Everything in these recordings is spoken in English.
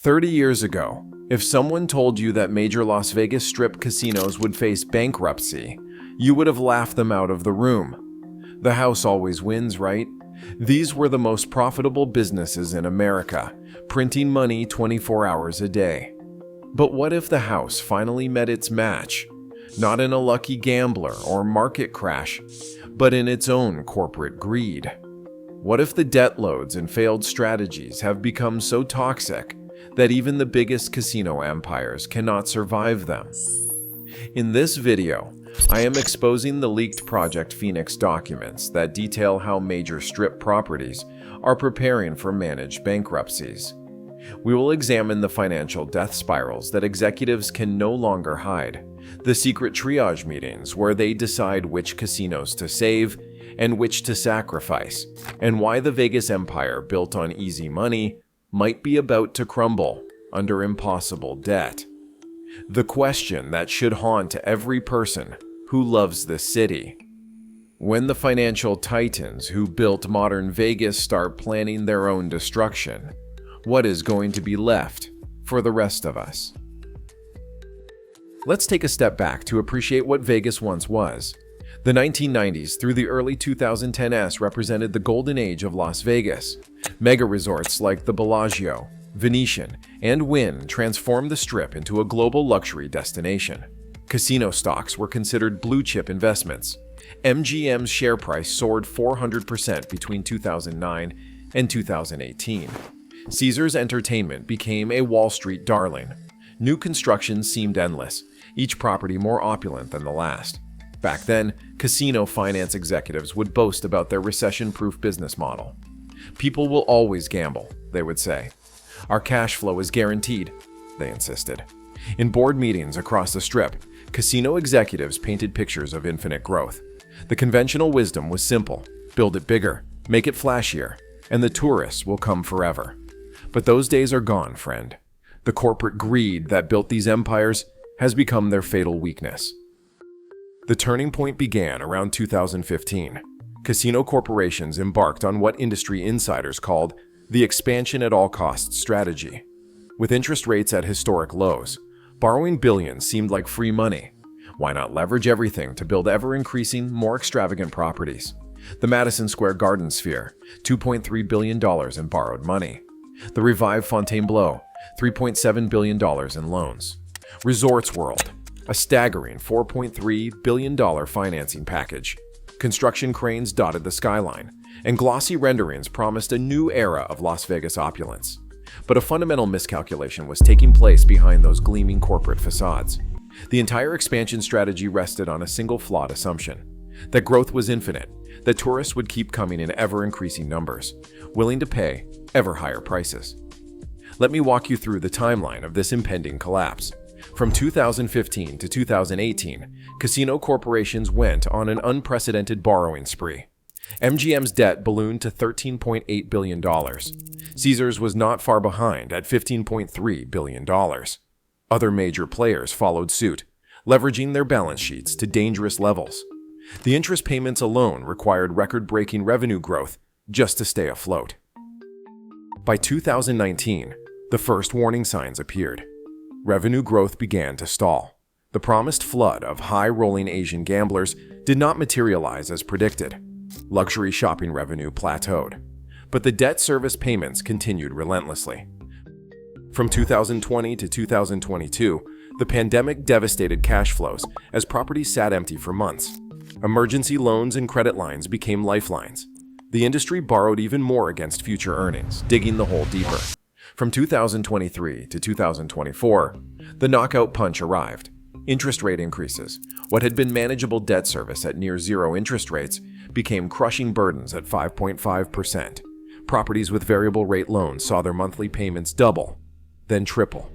30 years ago, if someone told you that major Las Vegas Strip casinos would face bankruptcy, you would have laughed them out of the room. The house always wins, right? These were the most profitable businesses in America, printing money 24 hours a day. But what if the house finally met its match? Not in a lucky gambler or market crash, but in its own corporate greed. What if the debt loads and failed strategies have become so toxic that even the biggest casino empires cannot survive them? In this video, I am exposing the leaked Project Phoenix documents that detail how major strip properties are preparing for managed bankruptcies. We will examine the financial death spirals that executives can no longer hide, the secret triage meetings where they decide which casinos to save and which to sacrifice, and why the Vegas empire built on easy money might be about to crumble under impossible debt. The question that should haunt every person who loves the city. When the financial titans who built modern Vegas start planning their own destruction, what is going to be left for the rest of us? Let's take a step back to appreciate what Vegas once was. The 1990s through the early 2010s represented the golden age of Las Vegas. Mega resorts like the Bellagio, Venetian, and Wynn transformed the Strip into a global luxury destination. Casino stocks were considered blue-chip investments. MGM's share price soared 400% between 2009 and 2018. Caesars Entertainment became a Wall Street darling. New construction seemed endless, each property more opulent than the last. Back then, casino finance executives would boast about their recession-proof business model. "People will always gamble," they would say. "Our cash flow is guaranteed," they insisted. In board meetings across the Strip, casino executives painted pictures of infinite growth. The conventional wisdom was simple: build it bigger, make it flashier, and the tourists will come forever. But those days are gone, friend. The corporate greed that built these empires has become their fatal weakness. The turning point began around 2015. Casino corporations embarked on what industry insiders called the expansion at all costs strategy. With interest rates at historic lows, borrowing billions seemed like free money. Why not leverage everything to build ever-increasing, more extravagant properties? The Madison Square Garden sphere, $2.3 billion in borrowed money. The revived Fontainebleau, $3.7 billion in loans. Resorts World, a staggering $4.3 billion financing package. Construction cranes dotted the skyline, and glossy renderings promised a new era of Las Vegas opulence. But a fundamental miscalculation was taking place behind those gleaming corporate facades. The entire expansion strategy rested on a single flawed assumption: that growth was infinite, that tourists would keep coming in ever-increasing numbers, willing to pay ever higher prices. Let me walk you through the timeline of this impending collapse. From 2015 to 2018, casino corporations went on an unprecedented borrowing spree. MGM's debt ballooned to $13.8 billion. Caesars was not far behind at $15.3 billion. Other major players followed suit, leveraging their balance sheets to dangerous levels. The interest payments alone required record-breaking revenue growth just to stay afloat. By 2019, the first warning signs appeared. Revenue growth began to stall. The promised flood of high-rolling Asian gamblers did not materialize as predicted. Luxury shopping revenue plateaued, but the debt service payments continued relentlessly. From 2020 to 2022, the pandemic devastated cash flows as properties sat empty for months. Emergency loans and credit lines became lifelines. The industry borrowed even more against future earnings, digging the hole deeper. From 2023 to 2024, the knockout punch arrived. Interest rate increases. What had been manageable debt service at near zero interest rates became crushing burdens at 5.5%. Properties with variable rate loans saw their monthly payments double, then triple.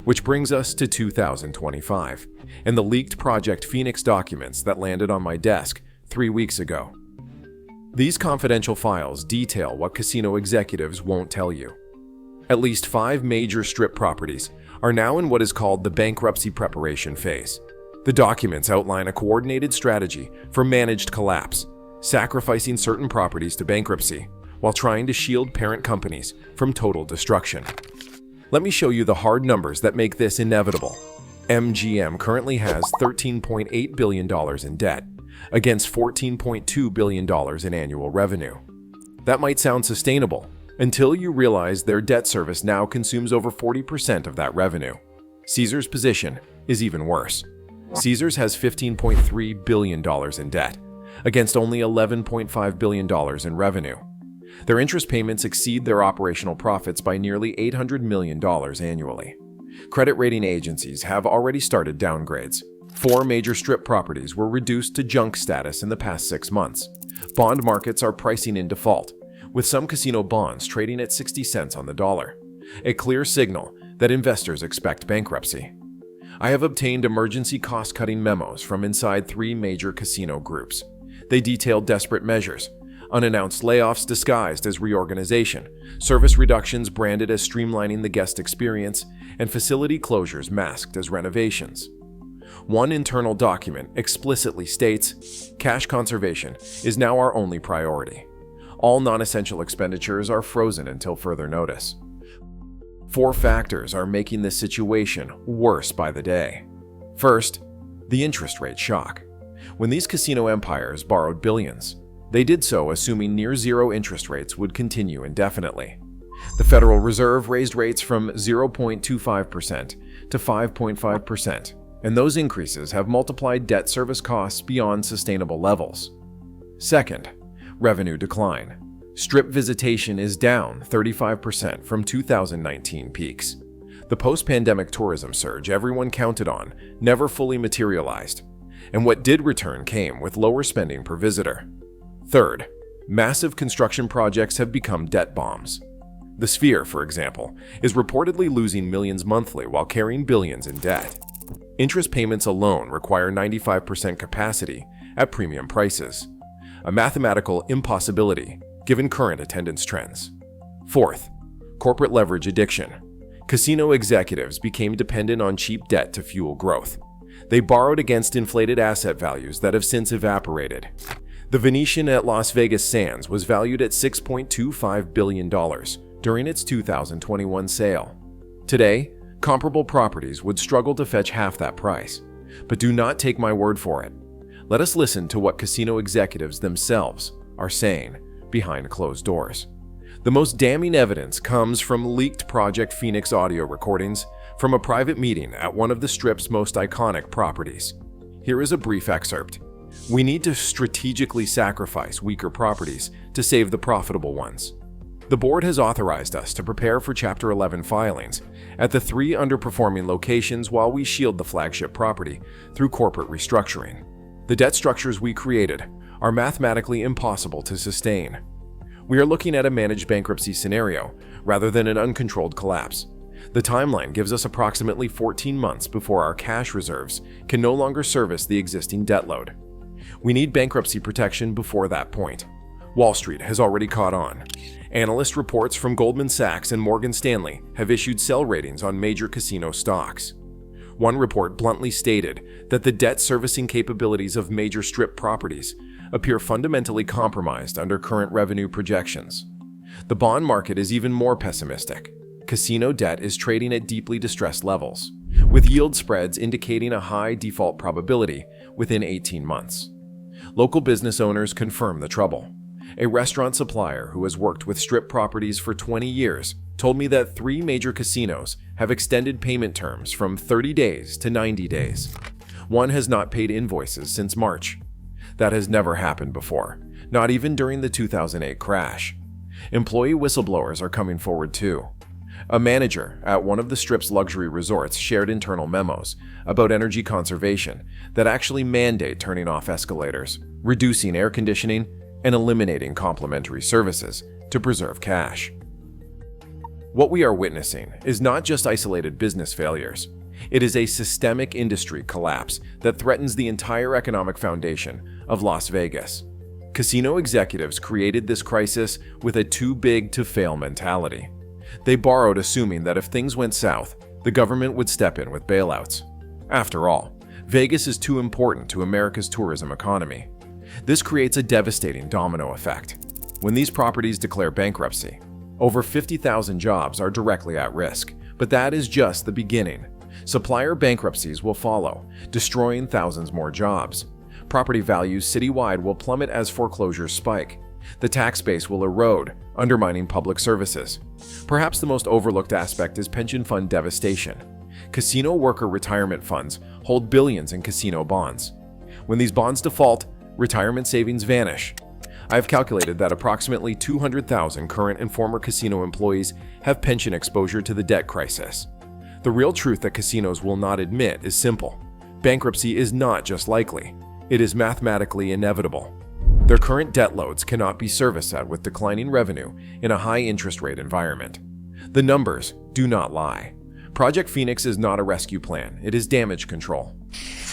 Which brings us to 2025, and the leaked Project Phoenix documents that landed on my desk 3 weeks ago. These confidential files detail what casino executives won't tell you. At least 5 major Strip properties are now in what is called the bankruptcy preparation phase. The documents outline a coordinated strategy for managed collapse, sacrificing certain properties to bankruptcy while trying to shield parent companies from total destruction. Let me show you the hard numbers that make this inevitable. MGM currently has $13.8 billion in debt, against $14.2 billion in annual revenue. That might sound sustainable, until you realize their debt service now consumes over 40% of that revenue. Caesars' position is even worse. Caesars has $15.3 billion in debt, against only $11.5 billion in revenue. Their interest payments exceed their operational profits by nearly $800 million annually. Credit rating agencies have already started downgrades. 4 major strip properties were reduced to junk status in the past 6 months. Bond markets are pricing in default, with some casino bonds trading at 60 cents on the dollar. A clear signal that investors expect bankruptcy. I have obtained emergency cost-cutting memos from inside 3 major casino groups. They detailed desperate measures: unannounced layoffs disguised as reorganization, service reductions branded as streamlining the guest experience, and facility closures masked as renovations. One internal document explicitly states, "Cash conservation is now our only priority. All non-essential expenditures are frozen until further notice." 4 factors are making this situation worse by the day. First, the interest rate shock. When these casino empires borrowed billions, they did so assuming near-zero interest rates would continue indefinitely. The Federal Reserve raised rates from 0.25% to 5.5%, and those increases have multiplied debt service costs beyond sustainable levels. Second, revenue decline. Strip visitation is down 35% from 2019 peaks. The post-pandemic tourism surge everyone counted on never fully materialized, and what did return came with lower spending per visitor. Third, massive construction projects have become debt bombs. The Sphere, for example, is reportedly losing millions monthly while carrying billions in debt. Interest payments alone require 95% capacity at premium prices, a mathematical impossibility given current attendance trends. Fourth, corporate leverage addiction. Casino executives became dependent on cheap debt to fuel growth. They borrowed against inflated asset values that have since evaporated. The Venetian at Las Vegas Sands was valued at $6.25 billion during its 2021 sale. Today, comparable properties would struggle to fetch half that price. But do not take my word for it. Let us listen to what casino executives themselves are saying behind closed doors. The most damning evidence comes from leaked Project Phoenix audio recordings from a private meeting at one of the Strip's most iconic properties. Here is a brief excerpt. "We need to strategically sacrifice weaker properties to save the profitable ones. The board has authorized us to prepare for Chapter 11 filings at the 3 underperforming locations while we shield the flagship property through corporate restructuring. The debt structures we created are mathematically impossible to sustain. We are looking at a managed bankruptcy scenario rather than an uncontrolled collapse. The timeline gives us approximately 14 months before our cash reserves can no longer service the existing debt load. We need bankruptcy protection before that point. Wall Street has already caught on. Analyst reports from Goldman Sachs and Morgan Stanley have issued sell ratings on major casino stocks. One report bluntly stated that the debt servicing capabilities of major strip properties appear fundamentally compromised under current revenue projections. The bond market is even more pessimistic. Casino debt is trading at deeply distressed levels, with yield spreads indicating a high default probability within 18 months. Local business owners confirm the trouble. A restaurant supplier who has worked with strip properties for 20 years told me that 3 major casinos have extended payment terms from 30 days to 90 days. One has not paid invoices since March. That has never happened before, not even during the 2008 crash. Employee whistleblowers are coming forward too. A manager at one of the Strip's luxury resorts shared internal memos about energy conservation that actually mandate turning off escalators, reducing air conditioning, and eliminating complimentary services to preserve cash. What we are witnessing is not just isolated business failures. It is a systemic industry collapse that threatens the entire economic foundation of Las Vegas. Casino executives created this crisis with a too-big-to-fail mentality. They borrowed assuming that if things went south, the government would step in with bailouts. After all, Vegas is too important to America's tourism economy. This creates a devastating domino effect. When these properties declare bankruptcy, Over 50,000 jobs are directly at risk, but that is just the beginning. Supplier bankruptcies will follow, destroying thousands more jobs. Property values citywide will plummet as foreclosures spike. The tax base will erode, undermining public services. Perhaps the most overlooked aspect is pension fund devastation. Casino worker retirement funds hold billions in casino bonds. When these bonds default, retirement savings vanish. I've calculated that approximately 200,000 current and former casino employees have pension exposure to the debt crisis. The real truth that casinos will not admit is simple. Bankruptcy is not just likely, it is mathematically inevitable. Their current debt loads cannot be serviced with declining revenue in a high-interest rate environment. The numbers do not lie. Project Phoenix is not a rescue plan, it is damage control.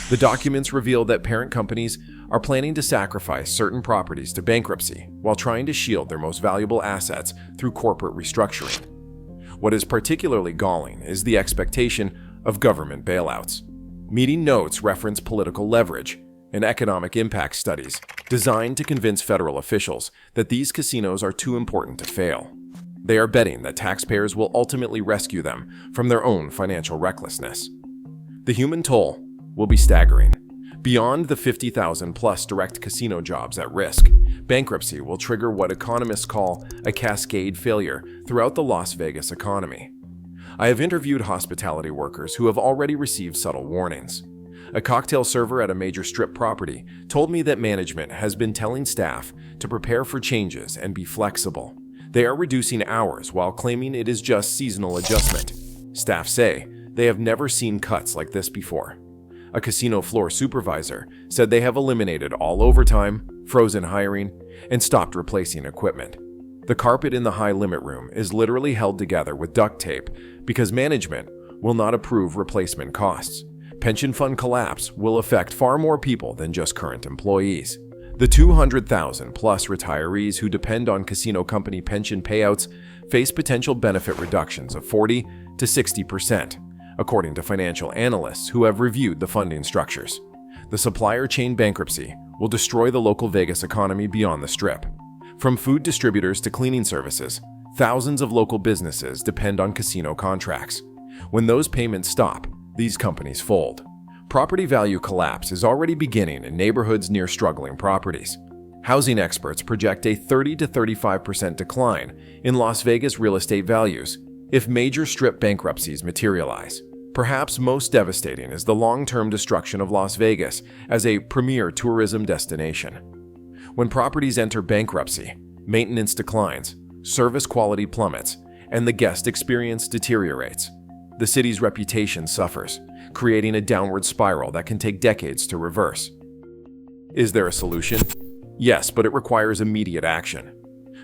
The documents reveal that parent companies are planning to sacrifice certain properties to bankruptcy while trying to shield their most valuable assets through corporate restructuring. What is particularly galling is the expectation of government bailouts. Meeting notes reference political leverage and economic impact studies designed to convince federal officials that these casinos are too important to fail. They are betting that taxpayers will ultimately rescue them from their own financial recklessness. The human toll will be staggering. Beyond the 50,000 plus direct casino jobs at risk, bankruptcy will trigger what economists call a cascade failure throughout the Las Vegas economy. I have interviewed hospitality workers who have already received subtle warnings. A cocktail server at a major strip property told me that management has been telling staff to prepare for changes and be flexible. They are reducing hours while claiming it is just seasonal adjustment. Staff say they have never seen cuts like this before. A casino floor supervisor said they have eliminated all overtime, frozen hiring, and stopped replacing equipment. The carpet in the high-limit room is literally held together with duct tape because management will not approve replacement costs. Pension fund collapse will affect far more people than just current employees. The 200,000 plus retirees who depend on casino company pension payouts face potential benefit reductions of 40 to 60%. According to financial analysts who have reviewed the funding structures. The supplier chain bankruptcy will destroy the local Vegas economy beyond the Strip. From food distributors to cleaning services, thousands of local businesses depend on casino contracts. When those payments stop, these companies fold. Property value collapse is already beginning in neighborhoods near struggling properties. Housing experts project a 30 to 35% decline in Las Vegas real estate values if major strip bankruptcies materialize. Perhaps most devastating is the long-term destruction of Las Vegas as a premier tourism destination. When properties enter bankruptcy, maintenance declines, service quality plummets, and the guest experience deteriorates. The city's reputation suffers, creating a downward spiral that can take decades to reverse. Is there a solution? Yes, but it requires immediate action.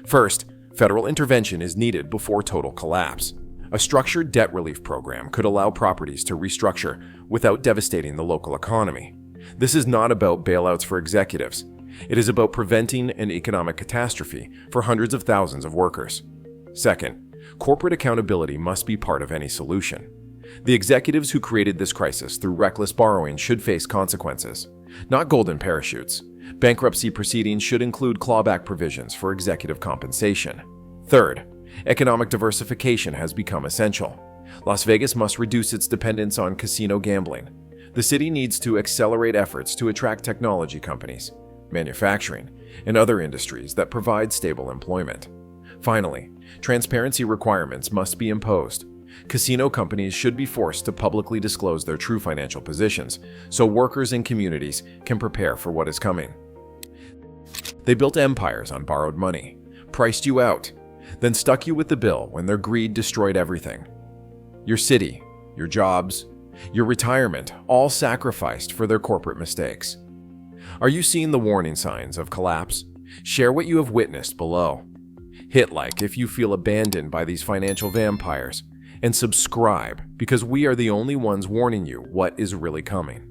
First, federal intervention is needed before total collapse. A structured debt relief program could allow properties to restructure without devastating the local economy. This is not about bailouts for executives. It is about preventing an economic catastrophe for hundreds of thousands of workers. Second, corporate accountability must be part of any solution. The executives who created this crisis through reckless borrowing should face consequences, not golden parachutes. Bankruptcy proceedings should include clawback provisions for executive compensation. Third, economic diversification has become essential. Las Vegas must reduce its dependence on casino gambling. The city needs to accelerate efforts to attract technology companies, manufacturing, and other industries that provide stable employment. Finally, transparency requirements must be imposed. Casino companies should be forced to publicly disclose their true financial positions so workers and communities can prepare for what is coming. They built empires on borrowed money, priced you out, then stuck you with the bill when their greed destroyed everything. Your city, your jobs, your retirement, all sacrificed for their corporate mistakes. Are you seeing the warning signs of collapse? Share what you have witnessed below. Hit like if you feel abandoned by these financial vampires, and subscribe because we are the only ones warning you what is really coming.